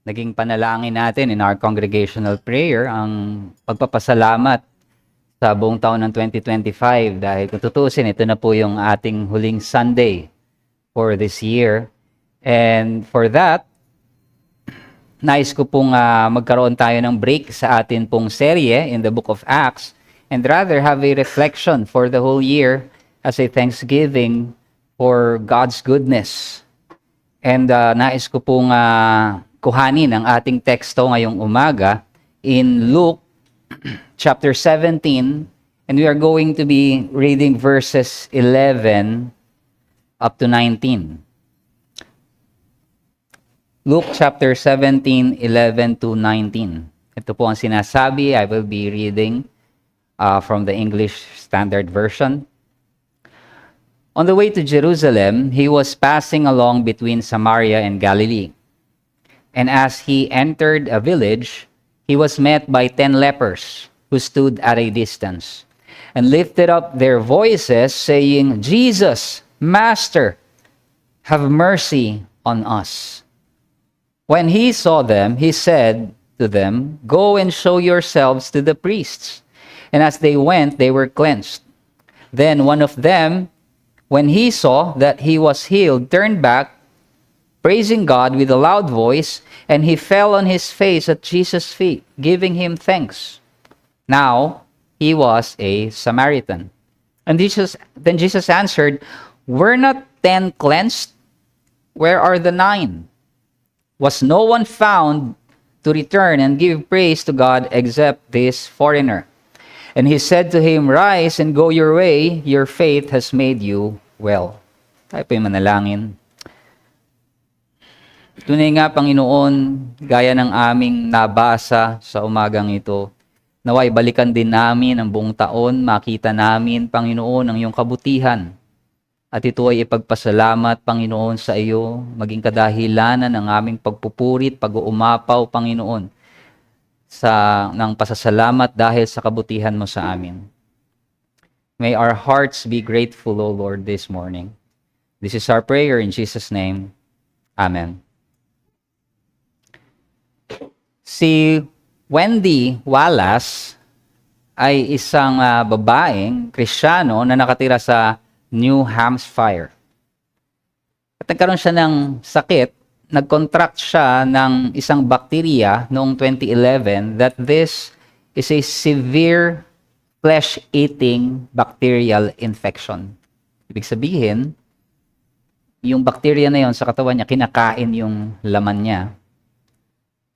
naging panalangin natin in our congregational prayer ang pagpapasalamat sa buong taon ng 2025 dahil kung tutuusin, ito na po yung ating huling Sunday for this year. And for that, nais ko pong magkaroon tayo ng break sa atin pong serye in the book of Acts and rather have a reflection for the whole year as a thanksgiving for God's goodness. And nais ko pong kuhanin ang ating teksto ngayong umaga in Luke chapter 17, and we are going to be reading verses 11 up to 19. Luke chapter 17, 11 to 19. Ito po ang sinasabi. I will be reading from the English Standard Version. On the way to Jerusalem, he was passing along between Samaria and Galilee. And as he entered a village, he was met by 10 lepers who stood at a distance and lifted up their voices, saying, "Jesus, Master, have mercy on us." When he saw them, he said to them, "Go and show yourselves to the priests." And as they went, they were cleansed. Then one of them, when he saw that he was healed, turned back, praising God with a loud voice, and he fell on his face at Jesus' feet, giving him thanks. Now he was a Samaritan. And then Jesus answered, "Were not 10 cleansed? Where are the 9? Was no one found to return and give praise to God except this foreigner?" And he said to him, "Rise and go your way. Your faith has made you well." Tayo po yung manalangin. Tunay nga, Panginoon, gaya ng aming nabasa sa umagang ito, naway balikan din namin ang buong taon, makita namin, Panginoon, ang iyong kabutihan. At ito ay ipagpasalamat, Panginoon, sa iyo, maging kadahilanan ng aming pagpupurit, pag-uumapaw, Panginoon, ng pasasalamat dahil sa kabutihan mo sa amin. May our hearts be grateful, O Lord, this morning. This is our prayer in Jesus' name. Amen. Si Wendy Wallace ay isang babaeng Kristiyano na nakatira sa New Hampshire. At nagkaroon siya ng sakit, nag-contract siya ng isang bakterya noong 2011 that this is a severe flesh-eating bacterial infection. Ibig sabihin, yung bakterya na yon sa katawan niya, kinakain yung laman niya.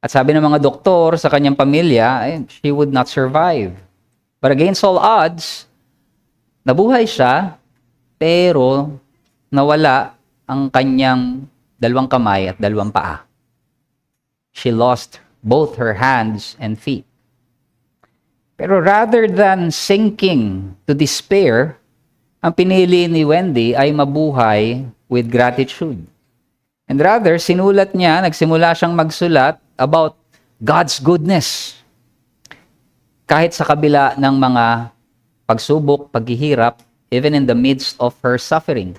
At sabi ng mga doktor sa kanyang pamilya, she would not survive. But against all odds, nabuhay siya, pero nawala ang kanyang 2 kamay at 2 paa. She lost both her hands and feet. Pero rather than sinking to despair, ang pinili ni Wendy ay mabuhay with gratitude. And rather, nagsimula siyang magsulat about God's goodness. Kahit sa kabila ng mga pagsubok, paghihirap, even in the midst of her suffering.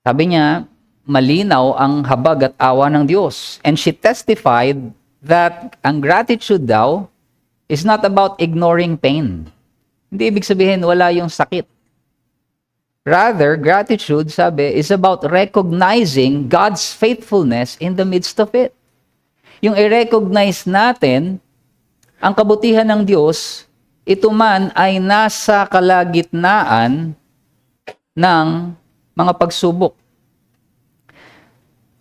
Sabi niya, malinaw ang habag at awa ng Diyos. And she testified that ang gratitude daw is not about ignoring pain. Hindi ibig sabihin wala yung sakit. Rather, gratitude, sabi, is about recognizing God's faithfulness in the midst of it. Yung i-recognize natin ang kabutihan ng Diyos, ito man ay nasa kalagitnaan ng mga pagsubok.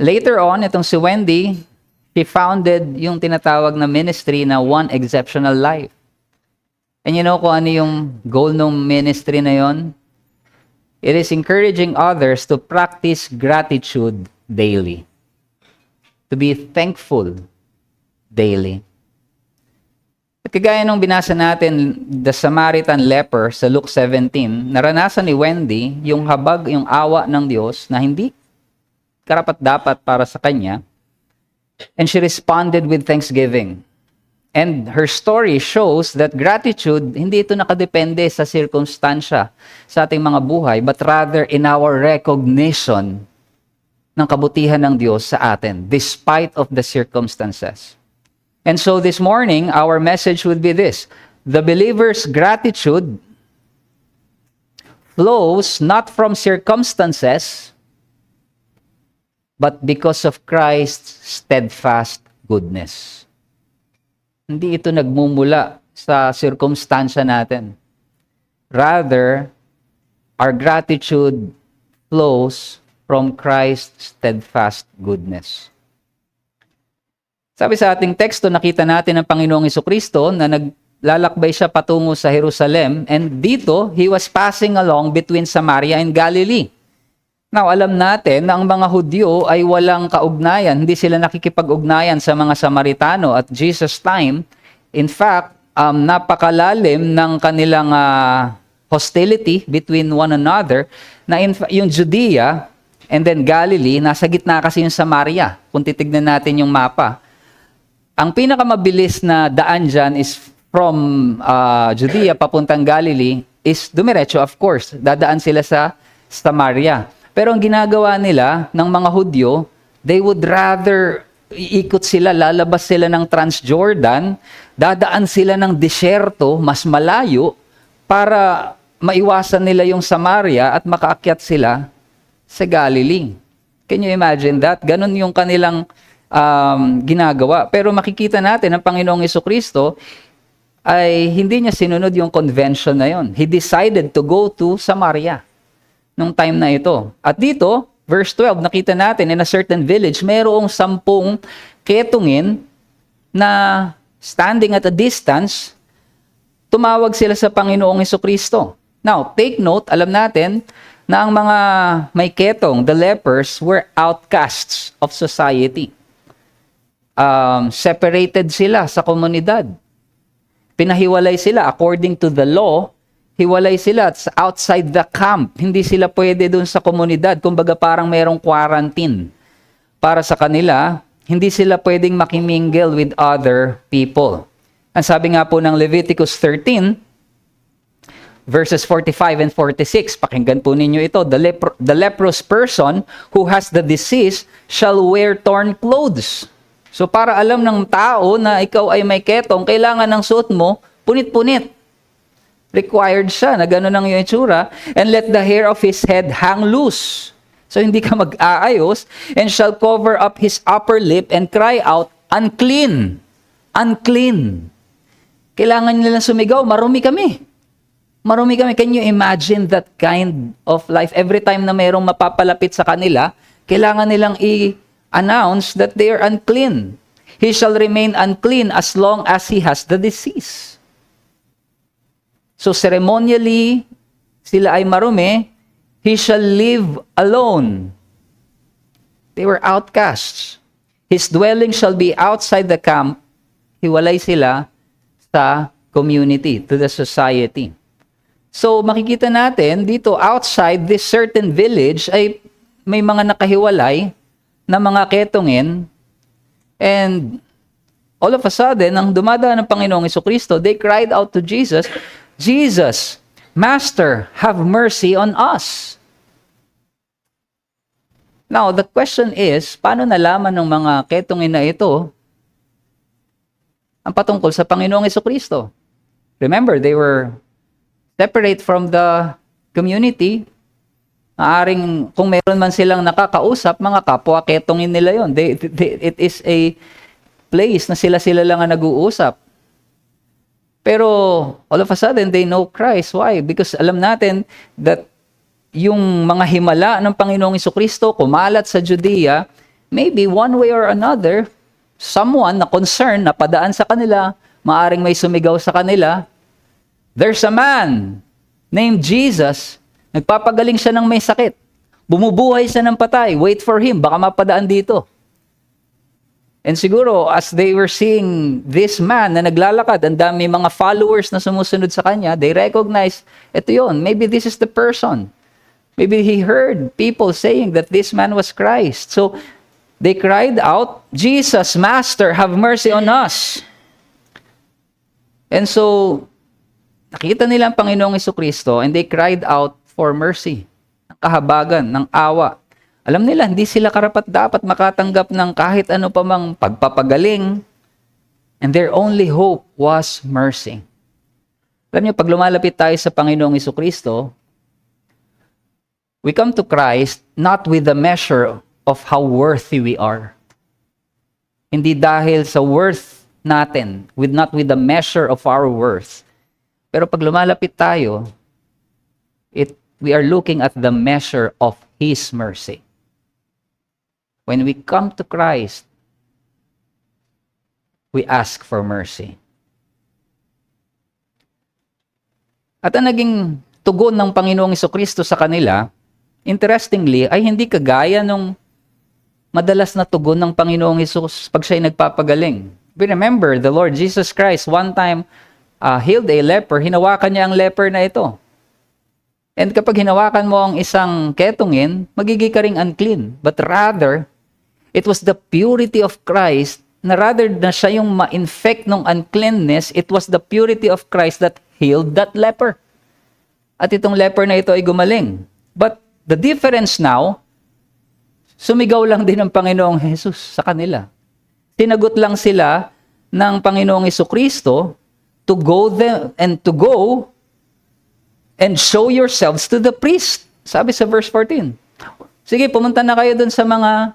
Later on, itong si Wendy, she founded yung tinatawag na ministry na One Exceptional Life. And you know kung ano yung goal ng ministry na yon? It is encouraging others to practice gratitude daily. To be thankful daily. At kagaya nung binasa natin, the Samaritan leper sa Luke 17, naranasan ni Wendy yung habag, yung awa ng Diyos na hindi karapat-dapat para sa kanya. And she responded with thanksgiving. And her story shows that gratitude, hindi ito nakadepende sa sirkunstansya sa ating mga buhay, but rather in our recognition ng kabutihan ng Diyos sa atin, despite of the circumstances. And so this morning, our message would be this: the believer's gratitude flows not from circumstances, but because of Christ's steadfast goodness. Hindi ito nagmumula sa circumstansya natin. Rather, our gratitude flows from Christ's steadfast goodness. Sabi sa ating teksto, nakita natin ang Panginoong Jesucristo na naglalakbay siya patungo sa Jerusalem, and dito, He was passing along between Samaria and Galilee. Now, alam natin na ang mga Hudyo ay walang kaugnayan, hindi sila nakikipag-ugnayan sa mga Samaritano at Jesus' time. In fact, napakalalim ng kanilang hostility between one another, na yung Judea and then Galilee, nasa gitna kasi yung Samaria. Kung titignan natin yung mapa, ang pinakamabilis na daan dyan is from Judea papuntang Galilee is dumiretso, of course. Dadaan sila sa Samaria. Pero ang ginagawa nila ng mga Hudyo, they would rather iikot sila, lalabas sila ng Transjordan, dadaan sila ng disyerto, mas malayo, para maiwasan nila yung Samaria at makaakyat sila sa Galilee. Can you imagine that? Ganon yung kanilang ginagawa. Pero makikita natin ang Panginoong Jesucristo ay hindi niya sinunod yung convention na yon. He decided to go to Samaria nung time na ito. At dito, verse 12, nakita natin, in a certain village, mayroong 10 ketungin na standing at a distance, tumawag sila sa Panginoong Jesucristo. Now, take note, alam natin na ang mga may ketong, the lepers, were outcasts of society. Separated sila sa komunidad. Pinahiwalay sila according to the law. Hiwalay sila outside the camp. Hindi sila pwede dun sa komunidad. Kumbaga parang merong quarantine para sa kanila. Hindi sila pwedeng makimingle with other people. Ang sabi nga po ng Leviticus 13, verses 45 and 46, pakinggan po ninyo ito. The leprous person who has the disease shall wear torn clothes. So para alam ng tao na ikaw ay may ketong, kailangan ng suot mo, punit-punit. Required siya na gano'n ang yung itsura. And let the hair of his head hang loose. So hindi ka mag-aayos. And shall cover up his upper lip and cry out, unclean. Unclean. Kailangan nila sumigaw, marumi kami. Marumi kami. Can you imagine that kind of life? Every time na mayroong mapapalapit sa kanila, kailangan nilang i-announce that they are unclean. He shall remain unclean as long as he has the disease. So ceremonially, sila ay marumi, he shall live alone. They were outcasts. His dwelling shall be outside the camp. Hiwalay sila sa community, to the society. So makikita natin dito outside this certain village ay may mga nakahiwalay na mga ketongin, and all of a sudden, nang dumadaan ng Panginoong Jesucristo, they cried out to Jesus, Jesus, Master, have mercy on us. Now, the question is, paano nalaman ng mga ketongin na ito ang patungkol sa Panginoong Jesucristo? Remember, they were separate from the community. Maaring kung meron man silang nakakausap, mga kapwa ketongin nila yon. It is a place na sila lang ang nag-uusap. Pero all of a sudden, they know Christ. Why? Because alam natin that yung mga himala ng Panginoong Jesucristo kumalat sa Judea, maybe one way or another, someone na concerned, na padaan sa kanila, maaring may sumigaw sa kanila, there's a man named Jesus, nagpapagaling siya ng may sakit. Bumubuhay siya ng patay. Wait for him, baka mapadaan dito. And siguro, as they were seeing this man na naglalakad, ang dami mga followers na sumusunod sa kanya, they recognize, ito yun, maybe this is the person. Maybe he heard people saying that this man was Christ. So, they cried out, Jesus, Master, have mercy on us. And so, nakita nila ang Panginoong Jesucristo and they cried out for mercy, ng kahabagan, ng awa. Alam nila, hindi sila karapat-dapat makatanggap ng kahit ano pa mang pagpapagaling. And their only hope was mercy. Alam niyo, pag lumalapit tayo sa Panginoong Jesucristo, we come to Christ not with the measure of how worthy we are. Hindi dahil sa worth natin, not with the measure of our worth. Pero pag lumalapit tayo, we are looking at the measure of His mercy. When we come to Christ, we ask for mercy. At ang naging tugon ng Panginoong Jesucristo sa kanila, interestingly, ay hindi kagaya nung madalas na tugon ng Panginoong Hesus pag siya'y nagpapagaling. We remember, the Lord Jesus Christ one time healed a leper, hinawakan niya ang leper na ito. And kapag hinawakan mo ang isang ketongin, magiging ka ring unclean. But rather, it was the purity of Christ na rather na siya yung ma-infect ng uncleanness, it was the purity of Christ that healed that leper. At itong leper na ito ay gumaling. But the difference now, sumigaw lang din ang Panginoong Jesus sa kanila. Tinagot lang sila ng Panginoong Jesucristo to go and show yourselves to the priest. Sabi sa verse 14. Sige, pumunta na kayo dun sa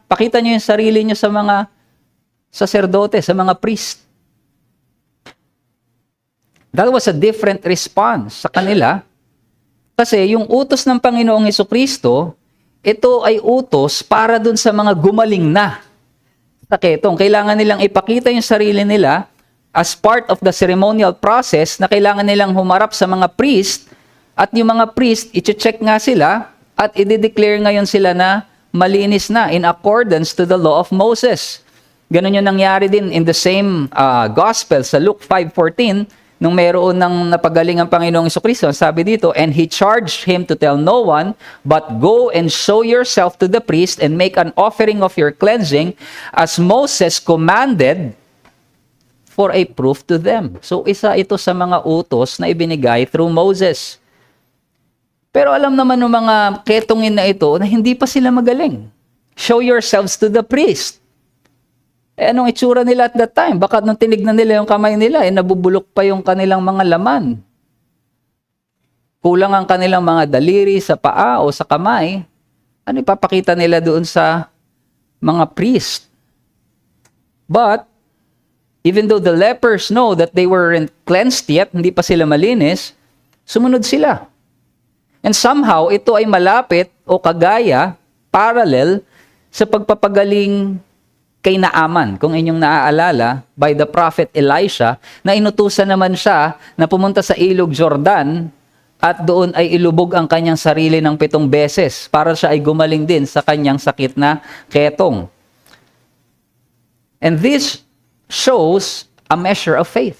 pakita nyo yung sarili nyo sa mga saserdote, sa mga priest. That was a different response sa kanila. Kasi yung utos ng Panginoong Jesucristo, ito ay utos para dun sa mga gumaling na sa ketong. Kailangan nilang ipakita yung sarili nila as part of the ceremonial process na kailangan nilang humarap sa mga priest at yung mga priest, i-check nga sila at i-declare ngayon sila na malinis na in accordance to the law of Moses. Ganun yung nangyari din in the same gospel sa Luke 5:14 nung mayroon ng napagaling ang Panginoong Jesucristo. Sabi dito, and he charged him to tell no one, but go and show yourself to the priest and make an offering of your cleansing as Moses commanded for a proof to them. So isa ito sa mga utos na ibinigay through Moses. Pero alam naman ng mga ketongin na ito na hindi pa sila magaling. Show yourselves to the priest. Anong itsura nila at that time? Baka nung tinignan nila yung kamay nila, nabubulok pa yung kanilang mga laman. Kulang ang kanilang mga daliri sa paa o sa kamay. Ano ipapakita nila doon sa mga priest? But, even though the lepers know that they weren't cleansed yet, hindi pa sila malinis, sumunod sila. And somehow, ito ay malapit o kagaya, parallel, sa pagpapagaling kay Naaman, kung inyong naaalala, by the prophet Elisha, na inutusan naman siya na pumunta sa ilog Jordan at doon ay ilubog ang kanyang sarili ng 7 beses para siya ay gumaling din sa kanyang sakit na ketong. And this shows a measure of faith.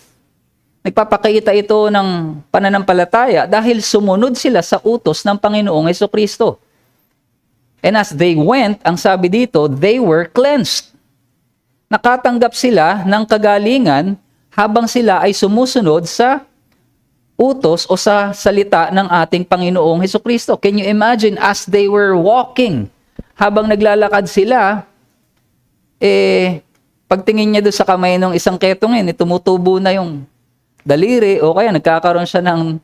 Nagpapakita ito ng pananampalataya dahil sumunod sila sa utos ng Panginoong Jesucristo. And as they went, ang sabi dito, they were cleansed. Nakatanggap sila ng kagalingan habang sila ay sumusunod sa utos o sa salita ng ating Panginoong Jesucristo. Can you imagine as they were walking, habang naglalakad sila, pagtingin niya doon sa kamay ng isang ketongin, tumutubo na yung daliri o kaya nagkakaroon siya ng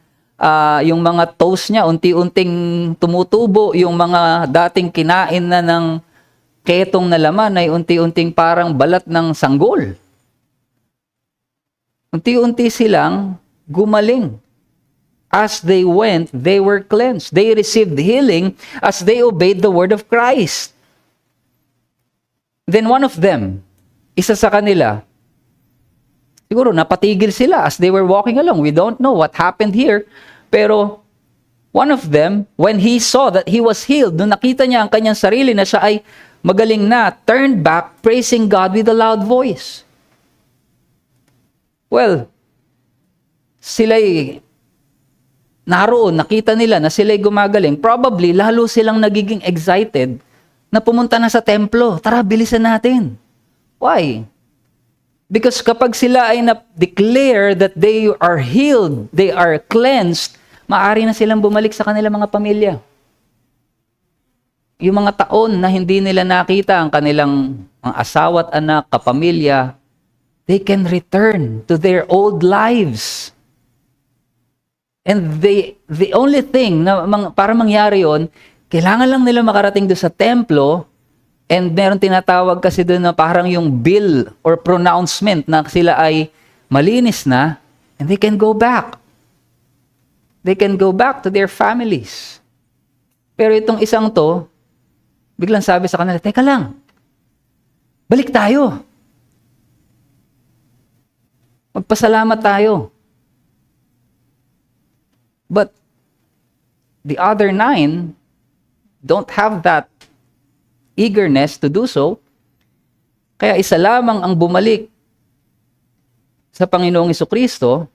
yung mga toes niya, unti-unting tumutubo, yung mga dating kinain na ng ketong na laman ay unti-unting parang balat ng sanggol. Unti-unti silang gumaling. As they went, they were cleansed. They received healing as they obeyed the word of Christ. Then one of them, isa sa kanila, siguro napatigil sila as they were walking along. We don't know what happened here. Pero one of them, when he saw that he was healed, nung nakita niya ang kanyang sarili na siya ay magaling na, turned back, praising God with a loud voice. Well, sila'y naroon, nakita nila na sila'y gumagaling. Probably, lalo silang nagiging excited na pumunta na sa templo. Tara, bilisan natin. Why? Because kapag sila ay na-declare that they are healed, they are cleansed, maaari na silang bumalik sa kanilang mga pamilya. yung mga taon na hindi nila nakita ang kanilang mga asawa at anak, kapamilya, they can return to their old lives. And the only thing na para mangyari yon, kailangan lang nila makarating doon sa templo, and meron tinatawag kasi doon na parang yung bill or pronouncement na sila ay malinis na, and they can go back. They can go back to their families. Pero itong isang to, biglang sabi sa kanila, teka lang, balik tayo. Magpasalamat tayo. But the other 9 don't have that eagerness to do so. Kaya isa lamang ang bumalik sa Panginoong Jesucristo.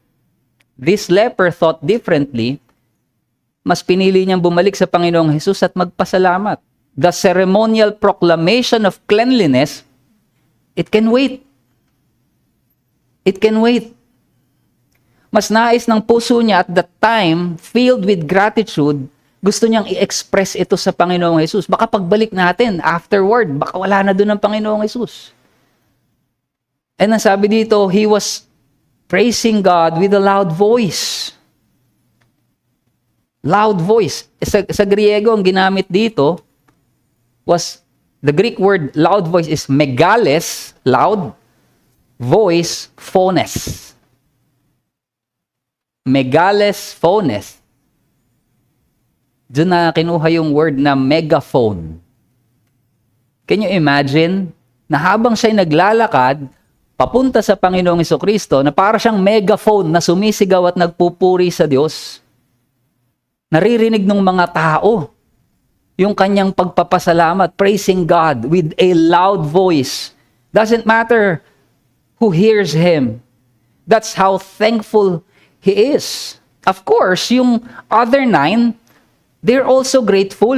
This leper thought differently. Mas pinili niyang bumalik sa Panginoong Jesus at magpasalamat. The ceremonial proclamation of cleanliness, it can wait. It can wait. Mas nais ng puso niya at that time, filled with gratitude, gusto niyang i-express ito sa Panginoong Jesus. Baka pagbalik natin, afterward, baka wala na doon ang Panginoong Jesus. And ang sabi dito, he was praising God with a loud voice. Loud voice. Sa Griego, ang ginamit dito was, the Greek word loud voice is megales, loud, voice, phones. Megales, phones. Doon na kinuha yung word na megaphone. Can you imagine na habang siya'y naglalakad, papunta sa Panginoong Jesucristo, na para siyang megaphone na sumisigaw at nagpupuri sa Diyos, naririnig ng mga tao yung kanyang pagpapasalamat, praising God with a loud voice. Doesn't matter who hears him. That's how thankful he is. Of course, yung other 9, they're also grateful.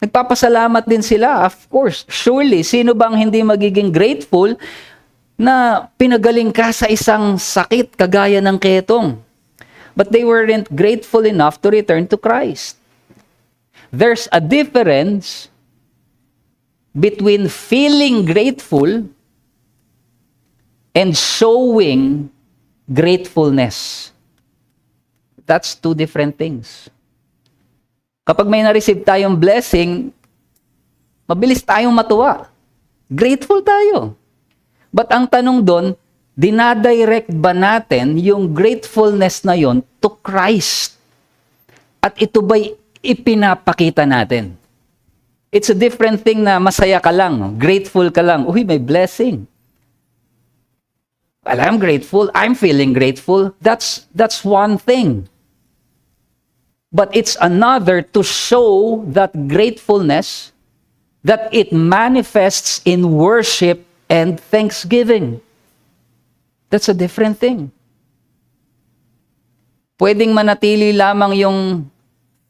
Nagpapasalamat din sila, of course. Surely, sino bang hindi magiging grateful na pinagaling ka sa isang sakit kagaya ng ketong? But they weren't grateful enough to return to Christ. There's a difference between feeling grateful and showing gratefulness. That's two different things. Kapag may na-receive tayong blessing, mabilis tayong matuwa. Grateful tayo. But ang tanong doon, dinadirect ba natin yung gratefulness na yon to Christ? At ito ba'y ipinapakita natin? It's a different thing na masaya ka lang, grateful ka lang. Uy, may blessing. Well, I'm grateful. I'm feeling grateful. That's one thing. But it's another to show that gratefulness, that it manifests in worship and thanksgiving. That's a different thing. Pwedeng manatili lamang yung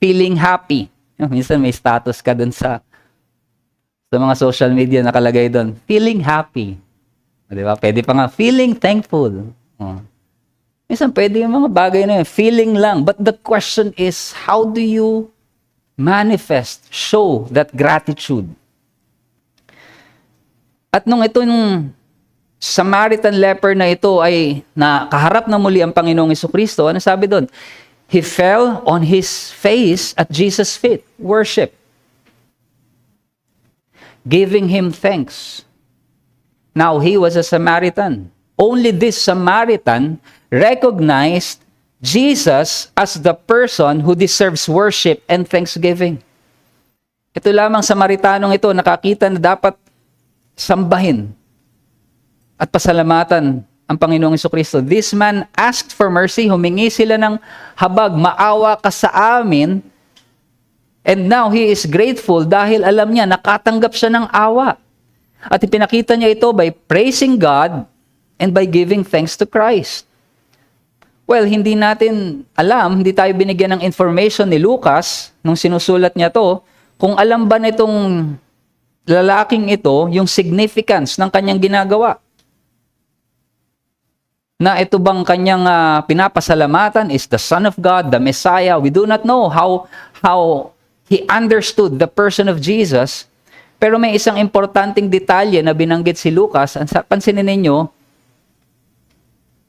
feeling happy. Minsan may status ka dun sa mga social media nakalagay doon. Feeling happy. Di ba? Pwede pa nga, feeling thankful. Minsan pwede yung mga bagay na yun, feeling lang. But the question is, how do you manifest, show that gratitude? At nung itong Samaritan leper na ito ay nakaharap na muli ang Panginoong Jesucristo, ano sabi doon? He fell on his face at Jesus' feet, worship, giving him thanks. Now, he was a Samaritan. Only this Samaritan recognized Jesus as the person who deserves worship and thanksgiving. Ito lamang Samaritanong ito, nakakita na dapat sambahin at pasalamatan ang Panginoong Jesucristo. This man asked for mercy, humingi sila ng habag, maawa ka sa amin, and now he is grateful dahil alam niya, nakatanggap siya ng awa. At ipinakita niya ito by praising God and by giving thanks to Christ. Well, hindi natin alam, hindi tayo binigyan ng information ni Lucas nung sinusulat niya to, kung alam ba nitong lalaking ito yung significance ng kanyang ginagawa. Na ito bang kanyang pinapasalamatan is the Son of God, the Messiah. We do not know how He understood the person of Jesus. Pero may isang importanteng detalye na binanggit si Lucas. Pansinin ninyo,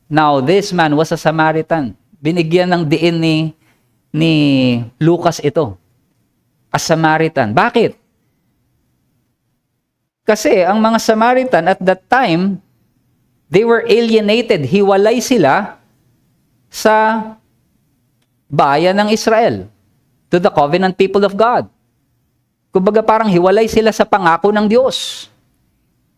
now this man was a Samaritan. Binigyan ng diin ni Lucas ito. A Samaritan. Bakit? Kasi ang mga Samaritan at that time, they were alienated. Hiwalay sila sa bayan ng Israel, to the covenant people of God. Kumbaga parang hiwalay sila sa pangako ng Diyos.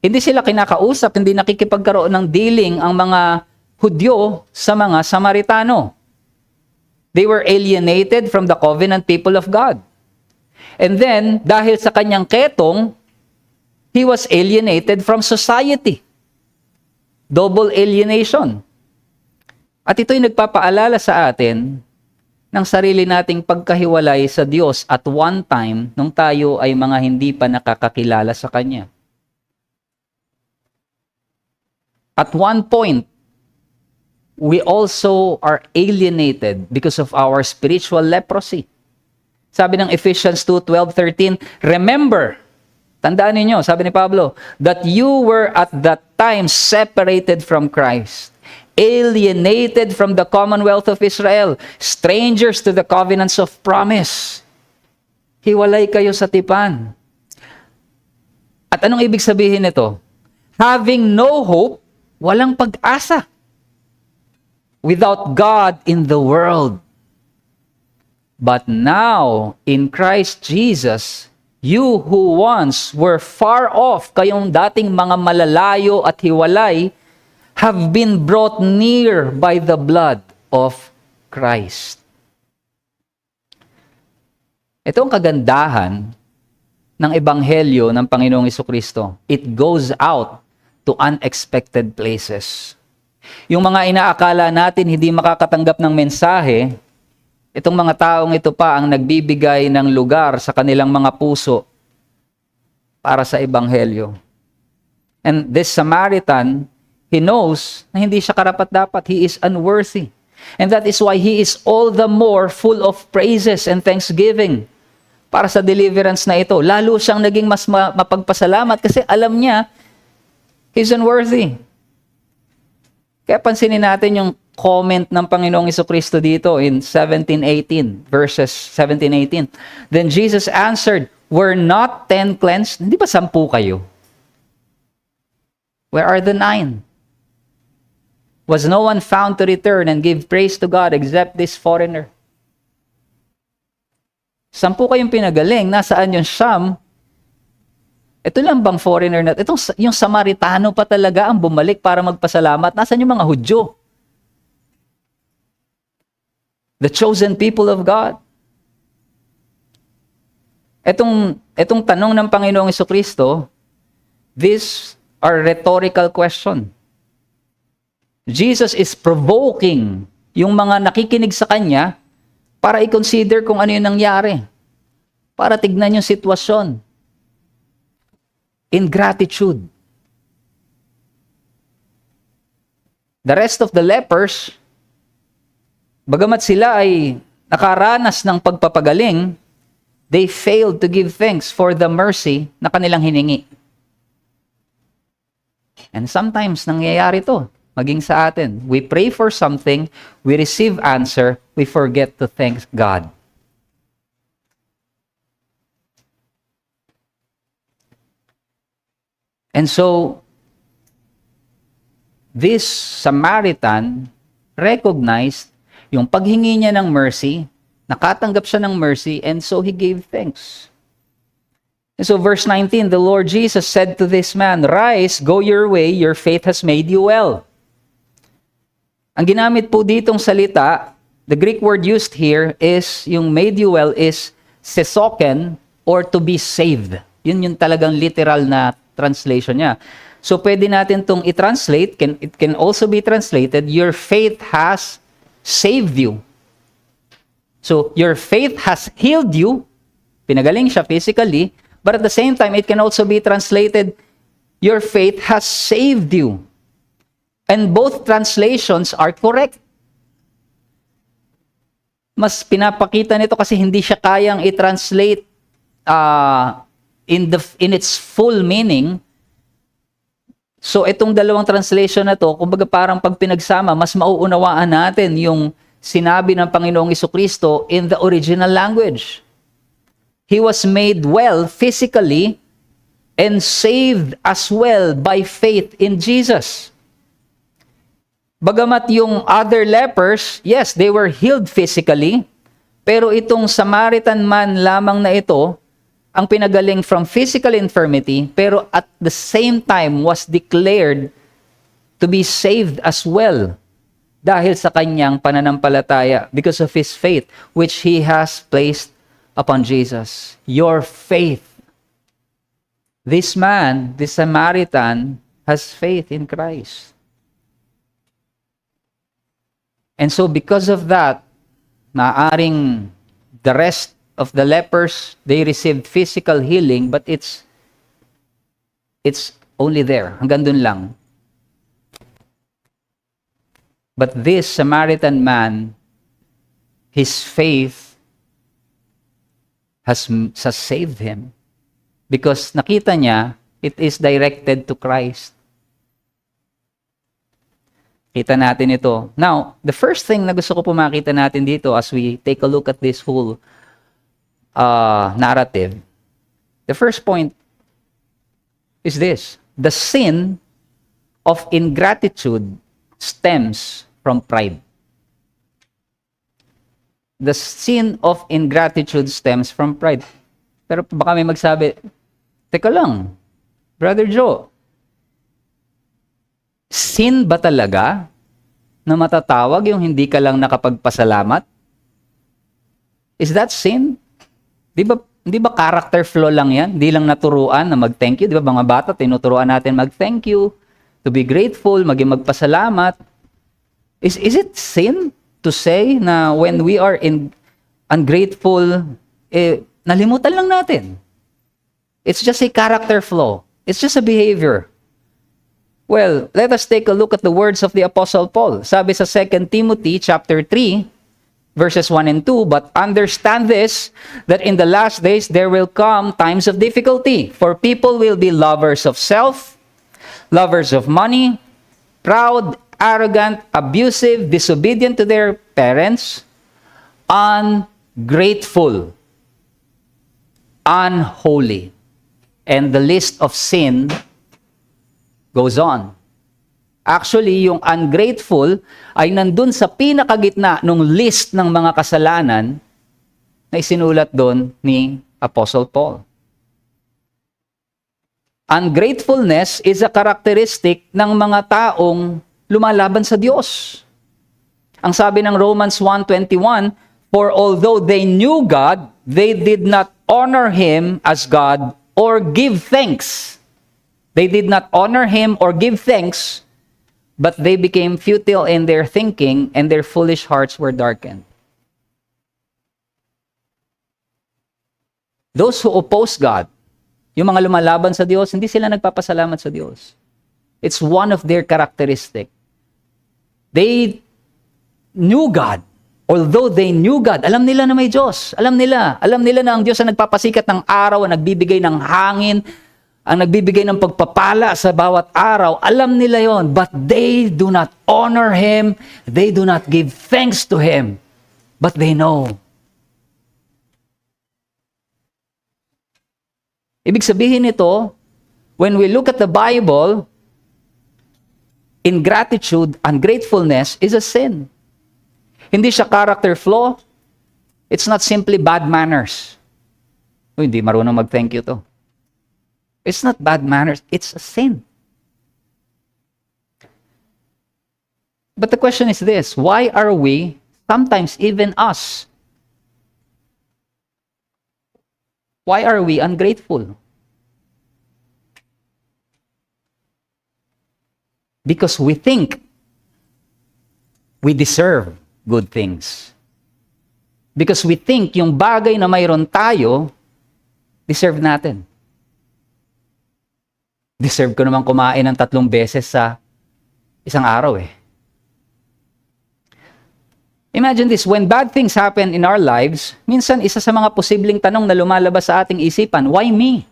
Hindi sila kinakausap, hindi nakikipagkaroon ng dealing ang mga Hudyo sa mga Samaritano. They were alienated from the covenant people of God. And then, dahil sa kanyang ketong, he was alienated from society. Double alienation. At ito'y nagpapaalala sa atin ng sarili nating pagkahiwalay sa Diyos at one time nung tayo ay mga hindi pa nakakakilala sa Kanya. At one point, we also are alienated because of our spiritual leprosy. Sabi ng Ephesians 2:12-13, remember, tandaan ninyo, sabi ni Pablo, that you were at that time separated from Christ, alienated from the commonwealth of Israel, strangers to the covenants of promise. Hiwalay kayo sa tipan. At anong ibig sabihin nito? Having no hope, walang pag-asa. Without God in the world. But now, in Christ Jesus, you who once were far off, kayong dating mga malalayo at hiwalay, have been brought near by the blood of Christ. Ito ang kagandahan ng Ebanghelyo ng Panginoong Jesucristo. It goes out to unexpected places. Yung mga inaakala natin hindi makakatanggap ng mensahe, itong mga taong ito pa ang nagbibigay ng lugar sa kanilang mga puso para sa Ebanghelyo. And this Samaritan, he knows na hindi siya karapat-dapat. He is unworthy. And that is why he is all the more full of praises and thanksgiving para sa deliverance na ito. Lalo siyang naging mas mapagpasalamat kasi alam niya, he's unworthy. Kaya pansinin natin yung comment ng Panginoong Jesucristo dito in 17:18, verses 17-18. Then Jesus answered, were not 10 cleansed? Hindi ba 10 kayo? Where are the 9? Was no one found to return and give praise to God except this foreigner? 10 kayong pinagaling, nasaan yung siyam? Ito lang bang foreigner na? Yung Samaritano pa talaga ang bumalik para magpasalamat. Nasaan yung mga Hudyo? The chosen people of God. Itong tanong ng Panginoong Jesucristo, these are rhetorical question. Jesus is provoking yung mga nakikinig sa Kanya para i-consider kung ano yung nangyari. Para tignan yung sitwasyon. In gratitude. The rest of the lepers, bagamat sila ay nakaranas ng pagpapagaling, they failed to give thanks for the mercy na kanilang hiningi. And sometimes nangyayari to, maging sa atin. We pray for something, we receive answer, we forget to thank God. And so, this Samaritan recognized yung paghingi niya ng mercy, nakatanggap siya ng mercy, and so he gave thanks. And so verse 19, the Lord Jesus said to this man, rise, go your way, your faith has made you well. Ang ginamit po ditong salita, the Greek word used here is, yung made you well is sesoken or to be saved. Yun yung talagang literal na translation niya. So pwede natin itong i-translate, it can also be translated, your faith has saved you. So your faith has healed you, pinagaling siya physically, but at the same time, it can also be translated, your faith has saved you. And both translations are correct. mas pinapakita nito kasi hindi siya kayang i-translate in its full meaning. So itong dalawang translation na to, kumbaga parang pag pinagsama, mas mauunawaan natin yung sinabi ng Panginoong Jesucristo in the original language. He was made well physically and saved as well by faith in Jesus. Bagamat yung other lepers, yes, they were healed physically, pero itong Samaritan man lamang na ito, ang pinagaling from physical infirmity, pero at the same time was declared to be saved as well dahil sa kanyang pananampalataya because of his faith which he has placed upon Jesus. Your faith. This man, this Samaritan, has faith in Christ. And so because of that, maaring the rest of the lepers, they received physical healing, but it's only there. Hanggang dun lang. But this Samaritan man, his faith has saved him. Because nakita niya, it is directed to Christ. Kita natin ito. Now, the first thing na gusto ko po makita natin dito as we take a look at this whole narrative, the first point is this: the sin of ingratitude stems from pride. The sin of ingratitude stems from pride. Pero baka may magsabi, teka lang, Brother Joe, sin ba talaga na matatawag yung hindi ka lang nakapagpasalamat? Is that sin? Di ba character flaw lang yan? Di lang naturuan na mag-thank you. Di ba mga bata, tinuturuan natin mag-thank you, to be grateful, maging magpasalamat. Is it sin to say na when we are ungrateful, nalimutan lang natin? It's just a character flaw. It's just a behavior. Well, let us take a look at the words of the Apostle Paul. Sabi sa 2 Timothy chapter 3, verses 1 and 2, but understand this, that in the last days there will come times of difficulty, for people will be lovers of self, lovers of money, proud, arrogant, abusive, disobedient to their parents, ungrateful, unholy. And the list of sin goes on. Actually, yung ungrateful ay nandun sa pinakagitna ng list ng mga kasalanan na isinulat doon ni Apostle Paul. Ungratefulness is a characteristic ng mga taong lumalaban sa Diyos. Ang sabi ng Romans 1:21, for although they knew God, they did not honor Him as God or give thanks. They did not honor Him or give thanks, but they became futile in their thinking, and their foolish hearts were darkened. Those who oppose God, yung mga lumalaban sa Diyos, hindi sila nagpapasalamat sa Diyos. It's one of their characteristic. They knew God. Although they knew God, alam nila na may Diyos. Alam nila na ang Diyos ang nagpapasikat ng araw, ang nagbibigay ng hangin, ang nagbibigay ng pagpapala sa bawat araw. Alam nila yon, but they do not honor Him. They do not give thanks to Him. But they know. Ibig sabihin nito, when we look at the Bible, ingratitude, ungratefulness is a sin. Hindi siya character flaw. It's not simply bad manners. Hindi marunong mag-thank you to. It's not bad manners. It's a sin. But the question is this: why are we, sometimes even us, why are we ungrateful? Because we think we deserve good things. Because we think yung bagay na mayroon tayo, deserve natin. Deserve ko naman kumain ng 3 beses sa isang araw eh. Imagine this, when bad things happen in our lives, minsan isa sa mga posibleng tanong na lumalabas sa ating isipan, why me?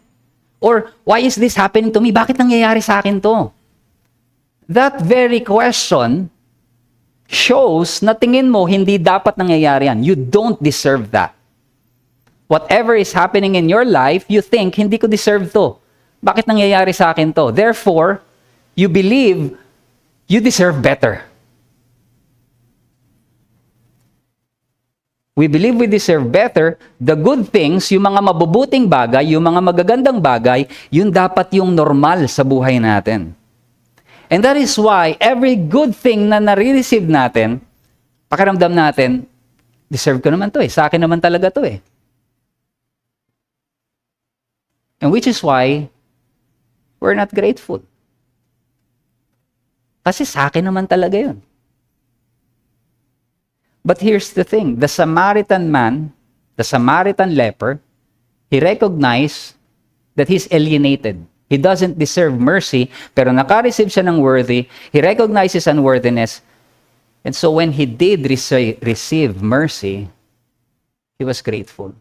Or, why is this happening to me? Bakit nangyayari sa akin to? That very question shows na tingin mo hindi dapat nangyayari yan. You don't deserve that. Whatever is happening in your life, you think, hindi ko deserve to. Bakit nangyayari sa akin to? Therefore, you believe you deserve better. We believe we deserve better. The good things, yung mga mabubuting bagay, yung mga magagandang bagay, yun dapat yung normal sa buhay natin. And that is why every good thing na nare-receive natin, pakiramdam natin, deserve ko naman to eh. Sa akin naman talaga to eh. And which is why we're not grateful. Kasi sa akin naman talaga yun. But here's the thing, the Samaritan man, the Samaritan leper, he recognized that he's alienated. He doesn't deserve mercy, pero naka-receive siya ng worthy. He recognizes unworthiness. And so when he did receive mercy, he was grateful.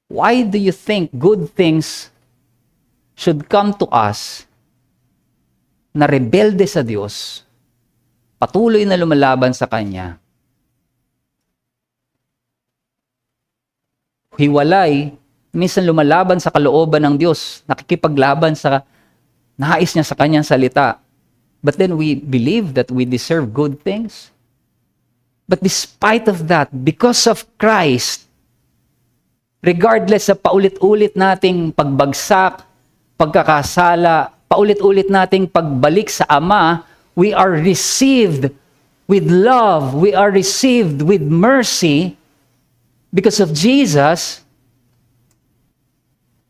Why do you think good things should come to us na rebelde sa Diyos, patuloy na lumalaban sa Kanya, hiwalay, minsan lumalaban sa kalooban ng Diyos, nakikipaglaban sa nais niya sa Kanyang salita. But then we believe that we deserve good things. But despite of that, because of Christ, regardless sa paulit-ulit nating pagbagsak, pagkakasala, paulit-ulit nating pagbalik sa Ama, we are received with love, we are received with mercy because of Jesus.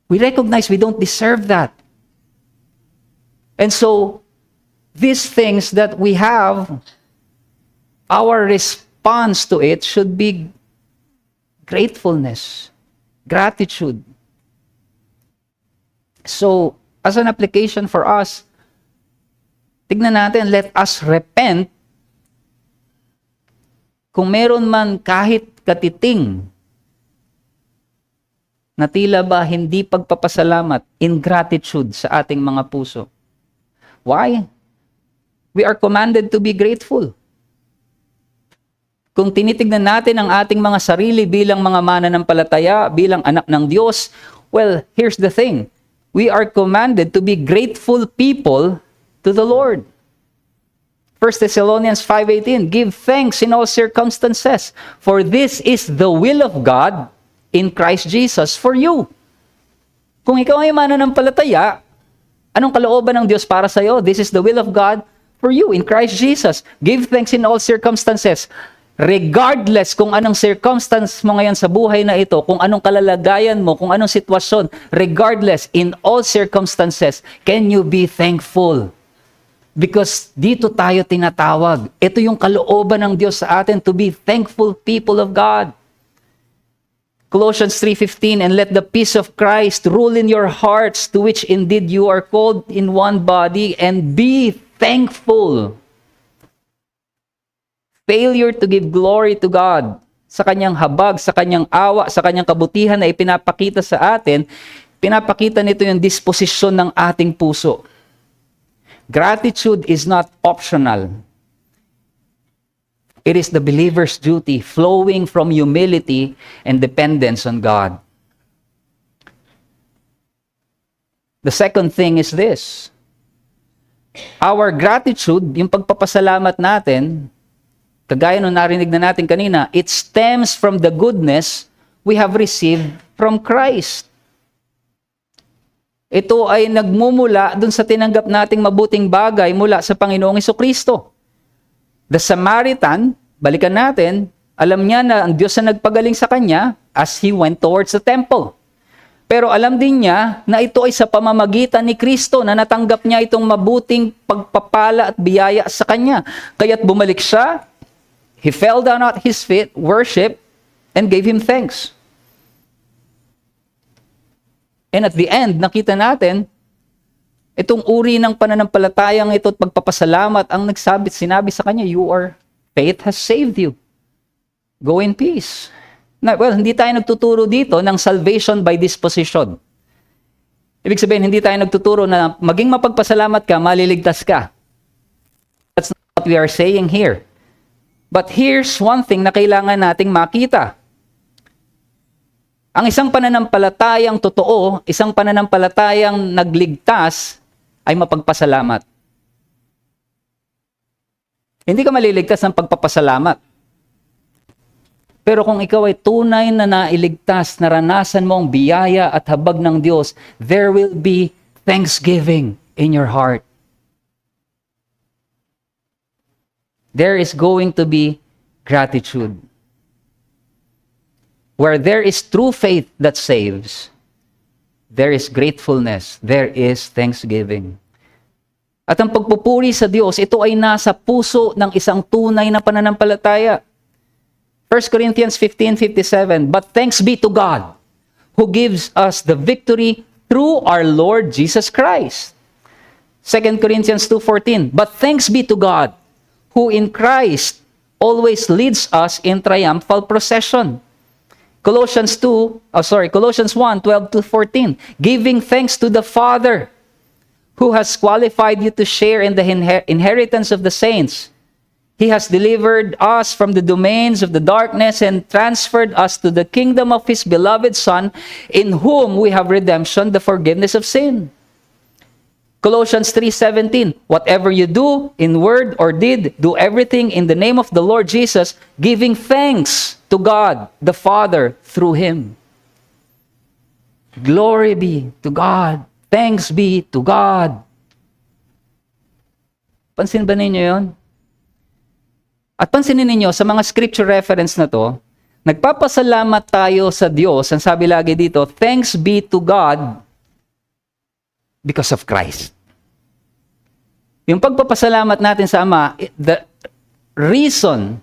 We recognize we don't deserve that. And so, these things that we have, our response to it should be gratefulness, gratitude. So, as an application for us, tignan natin, let us repent kung meron man kahit katiting na tila ba hindi pagpapasalamat, ingratitude sa ating mga puso. Why? We are commanded to be grateful. Kung tinitignan natin ang ating mga sarili bilang mga mananampalataya, bilang anak ng Diyos, well, here's the thing. We are commanded to be grateful people to the Lord. 1 Thessalonians 5:18, give thanks in all circumstances, for this is the will of God in Christ Jesus for you. Kung ikaw ay mananampalataya, anong kalooban ng Diyos para sa iyo? This is the will of God for you in Christ Jesus. Give thanks in all circumstances. Regardless kung anong circumstance mo ngayon sa buhay na ito, kung anong kalalagayan mo, kung anong sitwasyon, regardless, in all circumstances, can you be thankful? Because dito tayo tinatawag. Ito yung kalooban ng Diyos sa atin, to be thankful people of God. Colossians 3:15, and let the peace of Christ rule in your hearts, to which indeed you are called in one body, and be thankful. Failure to give glory to God sa kanyang habag, sa kanyang awa, sa kanyang kabutihan na ipinapakita sa atin, pinapakita nito yung disposisyon ng ating puso. Gratitude is not optional. It is the believer's duty, flowing from humility and dependence on God. The second thing is this. Our gratitude, yung pagpapasalamat natin, kagaya nung narinig na natin kanina, it stems from the goodness we have received from Christ. Ito ay nagmumula dun sa tinanggap nating mabuting bagay mula sa Panginoong Jesucristo. The Samaritan, balikan natin, alam niya na ang Diyos na nagpagaling sa kanya as he went towards the temple. Pero alam din niya na ito ay sa pamamagitan ni Kristo na natanggap niya itong mabuting pagpapala at biyaya sa kanya. Kaya't bumalik siya, he fell down at his feet, worship, and gave him thanks. And at the end, nakita natin, Itong uri ng pananampalatayang ito at pagpapasalamat ang sinabi sa kanya, your faith has saved you. Go in peace. Well, hindi tayo nagtuturo dito ng salvation by disposition. Ibig sabihin, hindi tayo nagtuturo na maging mapagpasalamat ka, maliligtas ka. That's not what we are saying here. But here's one thing na kailangan nating makita. Ang isang pananampalatayang totoo, isang pananampalatayang nagligtas, ay mapagpasalamat. Hindi ka maliligtas ng pagpapasalamat. Pero kung ikaw ay tunay na nailigtas, naranasan mo ang biyaya at habag ng Diyos, there will be thanksgiving in your heart. There is going to be gratitude. Where there is true faith that saves, there is gratefulness, there is thanksgiving. At ang pagpupuri sa Diyos, ito ay nasa puso ng isang tunay na pananampalataya. 1 Corinthians 15:57, but thanks be to God, who gives us the victory through our Lord Jesus Christ. 2 Corinthians 2:14, but thanks be to God, who in Christ always leads us in triumphal procession. Colossians 1:12-14, giving thanks to the Father, who has qualified you to share in the inheritance of the saints. He has delivered us from the domains of the darkness and transferred us to the kingdom of His beloved Son, in whom we have redemption, the forgiveness of sin. Colossians 3:17, whatever you do, in word or deed, do everything in the name of the Lord Jesus, giving thanks to God, the Father, through Him. Glory be to God. Thanks be to God. Pansin ba ninyo yun? At pansinin ninyo, sa mga scripture reference na to, nagpapasalamat tayo sa Diyos. Ang sabi lagi dito, thanks be to God because of Christ. Yung pagpapasalamat natin sa Ama, the reason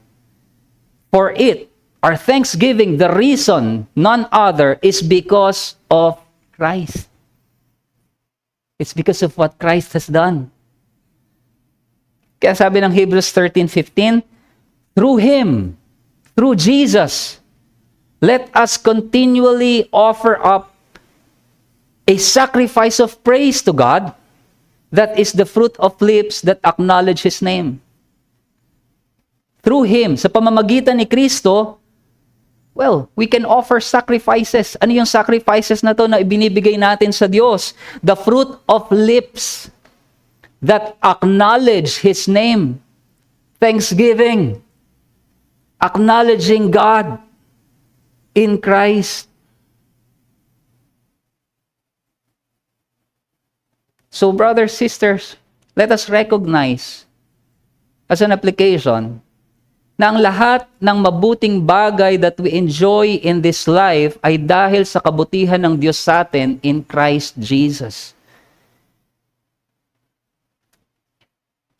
for it, our thanksgiving, the reason, none other, is because of Christ. It's because of what Christ has done. Kaya sabi ng Hebrews 13:15, through Him, through Jesus, let us continually offer up a sacrifice of praise to God, that is the fruit of lips that acknowledge His name. Through Him, sa pamamagitan ni Kristo, well, we can offer sacrifices. Ano yung sacrifices na to na ibinibigay natin sa Diyos? The fruit of lips that acknowledge His name. Thanksgiving. Acknowledging God in Christ. So, brothers, sisters, let us recognize as an application na ang lahat ng mabuting bagay that we enjoy in this life ay dahil sa kabutihan ng Diyos sa atin in Christ Jesus.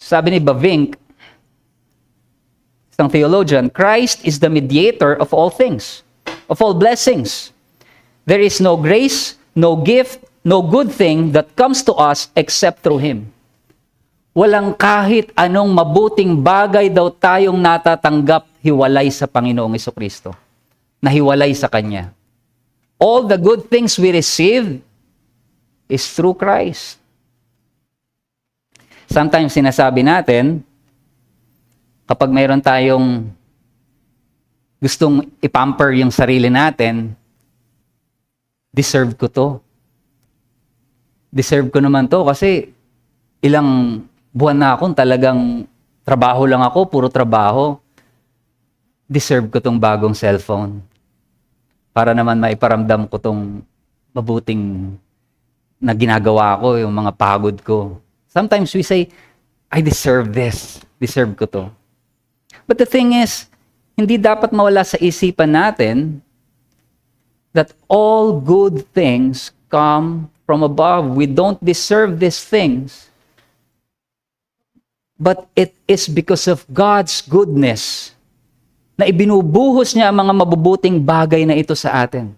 Sabi ni Bavinck, isang theologian, Christ is the mediator of all things, of all blessings. There is no grace, no gift, no good thing that comes to us except through Him. Walang kahit anong mabuting bagay daw tayong natatanggap hiwalay sa Panginoong Jesucristo, na hiwalay sa Kanya. All the good things we receive is through Christ. Sometimes sinasabi natin, kapag mayroon tayong gustong ipamper yung sarili natin, deserve ko to. Deserve ko naman to kasi ilang buwan na akong talagang trabaho lang ako, puro trabaho. Deserve ko tong bagong cellphone. Para naman maiparamdam ko tong mabuting na ginagawa ko, yung mga pagod ko. Sometimes we say, I deserve this. Deserve ko to. But the thing is, hindi dapat mawala sa isipan natin that all good things come from above. We don't deserve these things. But it is because of God's goodness na ibinubuhos niya ang mga mabubuting bagay na ito sa atin.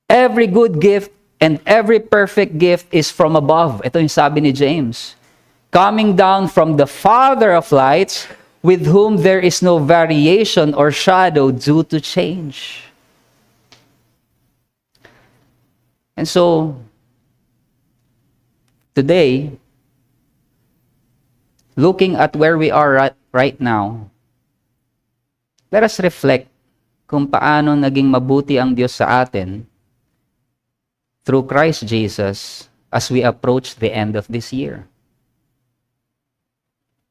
Every good gift and every perfect gift is from above. Ito yung sabi ni James. Coming down from the Father of lights, with whom there is no variation or shadow due to change. And so, today, looking at where we are right now, let us reflect kung paano naging mabuti ang Diyos sa atin through Christ Jesus as we approach the end of this year.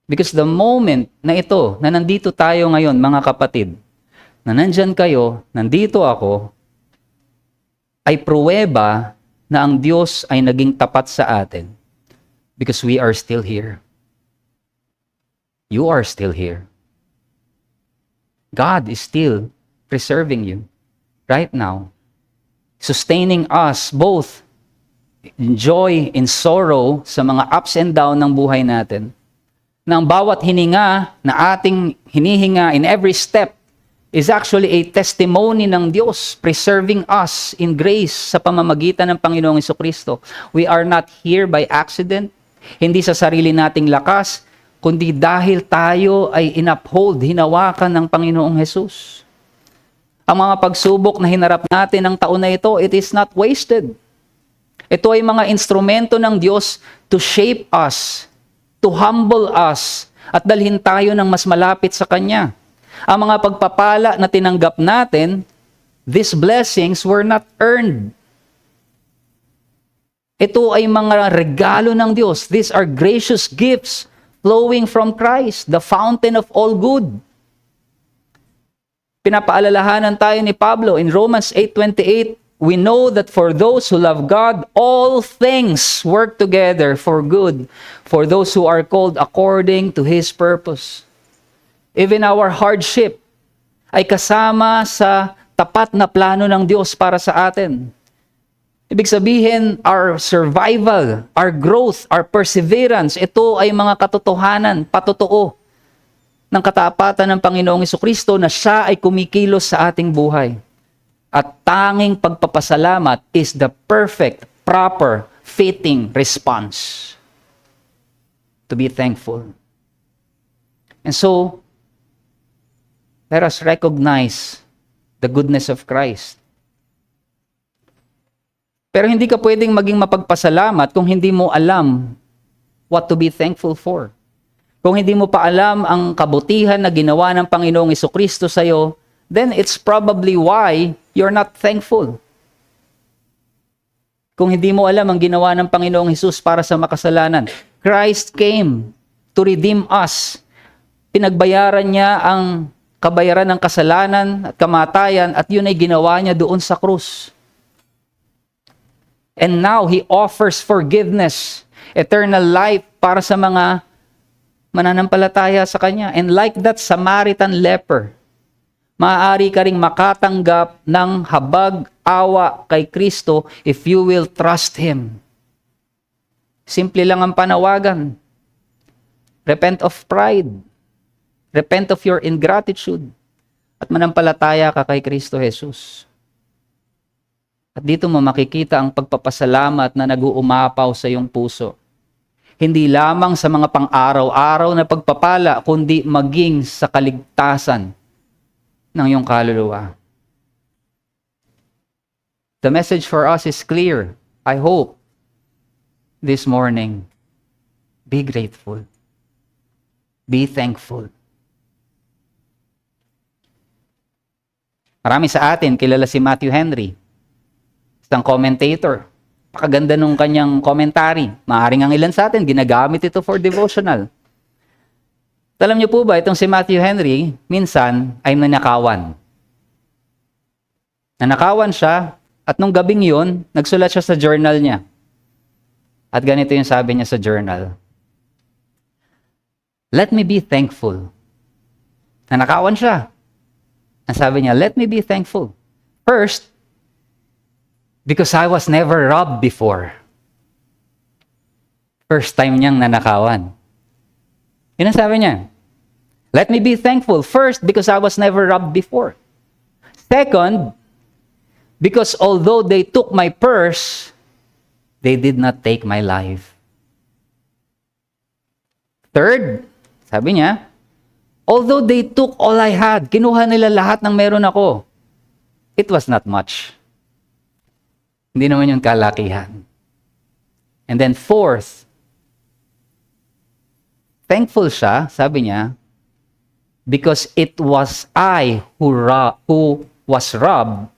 Because the moment na ito, na nandito tayo ngayon, mga kapatid, na nandyan kayo, nandito ako, ay pruweba na ang Diyos ay naging tapat sa atin because we are still here. You are still here. God is still preserving you right now, sustaining us both in joy, in sorrow, sa mga ups and down ng buhay natin. Na ang bawat hininga na ating hinihinga in every step is actually a testimony ng Diyos preserving us in grace sa pamamagitan ng Panginoong Jesucristo. We are not here by accident, hindi sa sarili nating lakas, kundi dahil tayo ay in-uphold, hinawakan ng Panginoong Jesus. Ang mga pagsubok na hinarap natin ng taon na ito, it is not wasted. Ito ay mga instrumento ng Diyos to shape us, to humble us, at dalhin tayo ng mas malapit sa Kanya. Ang mga pagpapala na tinanggap natin, these blessings were not earned. Ito ay mga regalo ng Diyos. These are gracious gifts flowing from Christ, the fountain of all good. Pinapaalalahanan tayo ni Pablo in Romans 8:28, we know that for those who love God, all things work together for good, for those who are called according to His purpose. Even our hardship ay kasama sa tapat na plano ng Diyos para sa atin. Ibig sabihin, our survival, our growth, our perseverance, ito ay mga katotohanan, patotoo ng katapatan ng Panginoong Jesucristo na siya ay kumikilos sa ating buhay. At tanging pagpapasalamat is the perfect, proper, fitting response. To be thankful. And so, let us recognize the goodness of Christ. Pero hindi ka pwedeng maging mapagpasalamat kung hindi mo alam what to be thankful for. Kung hindi mo pa alam ang kabutihan na ginawa ng Panginoong Jesucristo sa iyo, then it's probably why you're not thankful. Kung hindi mo alam ang ginawa ng Panginoong Hesus para sa makasalanan, Christ came to redeem us. Pinagbayaran niya ang kabayaran ng kasalanan at kamatayan at yun ay ginawa niya doon sa krus. And now, He offers forgiveness, eternal life para sa mga mananampalataya sa Kanya. And like that Samaritan leper, maaari ka ring makatanggap ng habag, awa kay Kristo if you will trust Him. Simple lang ang panawagan. Repent of pride. Repent of your ingratitude. At manampalataya ka kay Kristo Jesus. At dito mo makikita ang pagpapasalamat na nag-uumapaw sa iyong puso. Hindi lamang sa mga pang-araw-araw na pagpapala, kundi maging sa kaligtasan ng iyong kaluluwa. The message for us is clear. I hope this morning, be grateful. Be thankful. Marami sa atin kilala si Matthew Henry, isang commentator. Pakaganda nung kanyang commentary. Maaring ang ilan sa atin ginagamit ito for devotional. Alam niyo po ba, itong si Matthew Henry, minsan ay nanakawan. Nanakawan siya, at nung gabing yun, nagsulat siya sa journal niya. At ganito yung sabi niya sa journal. Let me be thankful. Nanakawan siya. Ang sabi niya, let me be thankful. First, because I was never robbed before. First time niyang nanakawan. Yun ang sabi niya. Let me be thankful. First, because I was never robbed before. Second, because although they took my purse, they did not take my life. Third, sabi niya, although they took all I had, kinuha nila lahat ng meron ako, it was not much. Hindi naman yung kalakihan. And then fourth, thankful siya, sabi niya, because it was I who was robbed,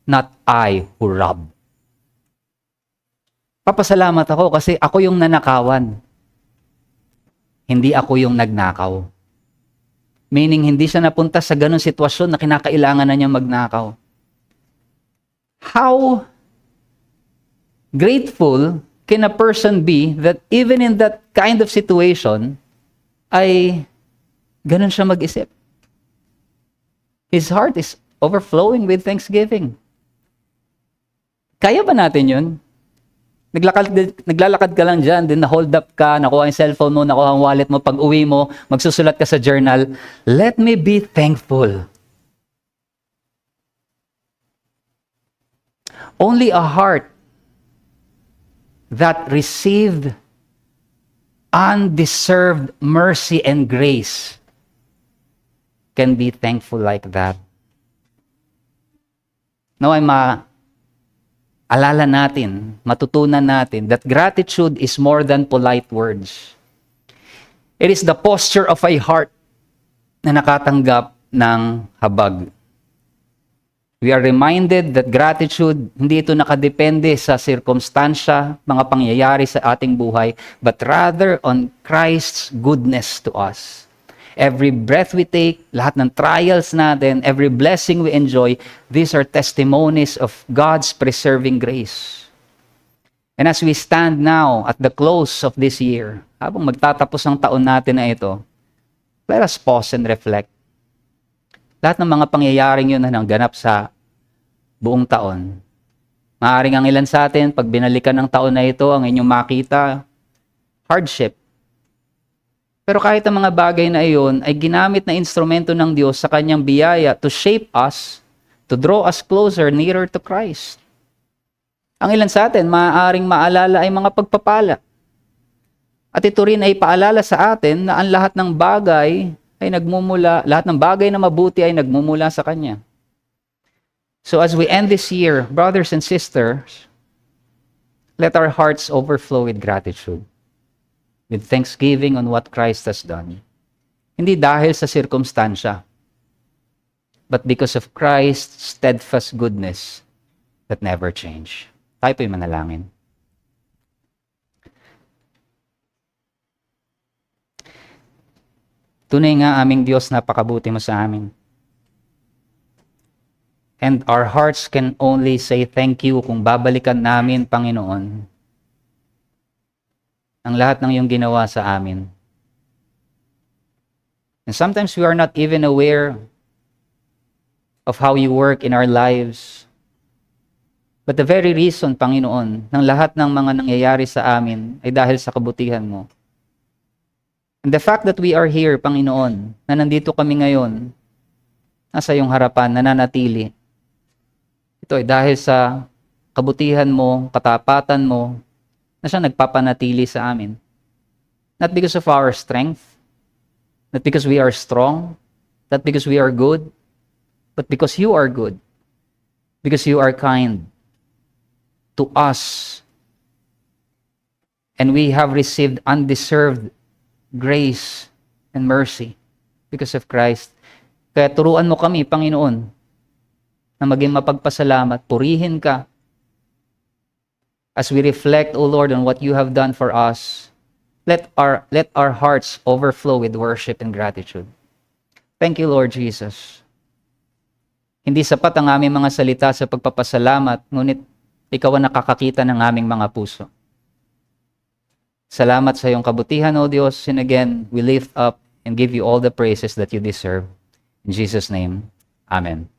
not I who robbed. Papasalamat ako kasi ako yung nanakawan. Hindi ako yung nagnakaw. Meaning, hindi siya napunta sa ganung sitwasyon na kinakailangan na niya magnakaw. How grateful can a person be that even in that kind of situation, ay ganun siya mag-isip? His heart is overflowing with thanksgiving. Kaya ba natin yun? Naglalakad ka lang dyan, then na-hold up ka, nakuha yung cellphone mo, nakuha ang wallet mo, pag uwi mo, magsusulat ka sa journal, let me be thankful. Only a heart that received undeserved mercy and grace can be thankful like that. Now, alala natin, matutunan natin that gratitude is more than polite words. It is the posture of a heart na nakatanggap ng habag. We are reminded that gratitude, hindi ito nakadepende sa sirkumstansya, mga pangyayari sa ating buhay, but rather on Christ's goodness to us. Every breath we take, lahat ng trials natin, every blessing we enjoy, these are testimonies of God's preserving grace. And as we stand now at the close of this year, habang magtatapos ang taon natin na ito, let us pause and reflect. Lahat ng mga pangyayaring yun na nangganap sa buong taon. Maaaring ang ilan sa atin, pag binalikan ng taon na ito, ang inyong makita, hardship. Pero kahit ang mga bagay na iyon ay ginamit na instrumento ng Diyos sa kanyang biyaya to shape us, to draw us closer, nearer to Christ. Ang ilan sa atin, maaaring maalala ay mga pagpapala. At ito rin ay paalala sa atin na ang lahat ng bagay ay lahat ng bagay na mabuti ay nagmumula sa Kanya. So as we end this year, brothers and sisters, let our hearts overflow with gratitude, with thanksgiving on what Christ has done. Hindi dahil sa sirkumstansya, but because of Christ's steadfast goodness that never change. Tayo po'y manalangin. Tunay nga aming Diyos, napakabuti mo sa amin. And our hearts can only say thank you kung babalikan namin, Panginoon, ang lahat ng iyong ginawa sa amin. And sometimes we are not even aware of how you work in our lives. But the very reason, Panginoon, ng lahat ng mga nangyayari sa amin ay dahil sa kabutihan mo. And the fact that we are here, Panginoon, na nandito kami ngayon, nasa iyong harapan, nananatili, ito ay dahil sa kabutihan mo, katapatan mo, na siya nagpapanatili sa amin. Not because of our strength, not because we are strong, not because we are good, but because you are good, because you are kind to us, and we have received undeserved grace and mercy because of Christ. Kaya turuan mo kami, Panginoon, na maging mapagpasalamat, purihin ka, as we reflect, O Lord, on what you have done for us. Let our hearts overflow with worship and gratitude. Thank you, Lord Jesus. Hindi sapat ang aming mga salita sa pagpapasalamat, ngunit ikaw ang nakakakita ng aming mga puso. Salamat sa iyong kabutihan, O Diyos. And again, we lift up and give you all the praises that you deserve. In Jesus' name, Amen.